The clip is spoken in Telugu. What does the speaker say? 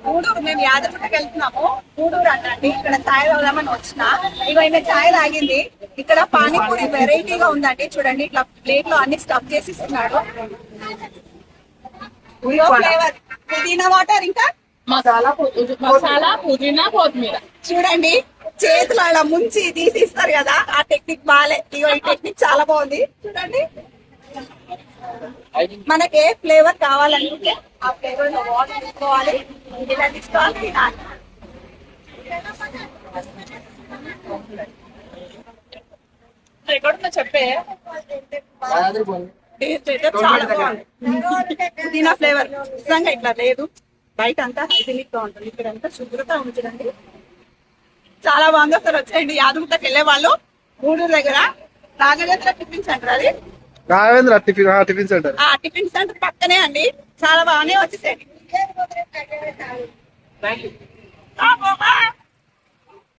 గూడూరు, మేము యాదగిరికి వెళ్తున్నాము. గూడూరు అనండి, ఇక్కడ చాయ్ తాగుదామని వచ్చిన. ఇవైనా చాయ్ తాగింది. ఇక్కడ పానీపూరి వెరైటీగా ఉందండి. చూడండి, ఇట్లా ప్లేట్ లో అన్ని స్టఫ్ చేసి ఇస్తున్నాడు. ఫ్లేవర్ పుదీనా వాటర్, ఇంకా మసాలా పుదీనా కొత్తిమీర. చూడండి, చేతులు అలా ముంచి తీసి ఇస్తారు కదా, ఆ టెక్నిక్ బాగాలే. ఇగో ఈ టెక్నిక్ చాలా బాగుంది. చూడండి, మనకి ఏ ఫ్లేవర్ కావాలనుకుంటే ఆ ఫ్లేవర్ లో వాటర్ తీసుకోవాలి, ఇలా తీసుకోవాలి, తినాలి. ఎక్కడున్నా చెప్పే. చాలా బాగుంది. పుదీనా ఫ్లేవర్ నిజంగా ఇట్లా లేదు. బయట అంతా హైజీనిక్ గా ఉంటుంది, ఇక్కడ అంతా శుభ్రత ఉంటుందండి. చాలా బాగుంది. ఒకసారి వచ్చేయండి యాదగిరికి వెళ్ళే వాళ్ళు. గూడూరు దగ్గర రాఘవేంద్ర టిఫిన్ సెంటర్, అది రాఘవేంద్ర టిఫిన్ సెంటర్. ఆ టిఫిన్ సెంటర్ పక్కనే అండి. చాలా బాగానే వచ్చేసేయండి.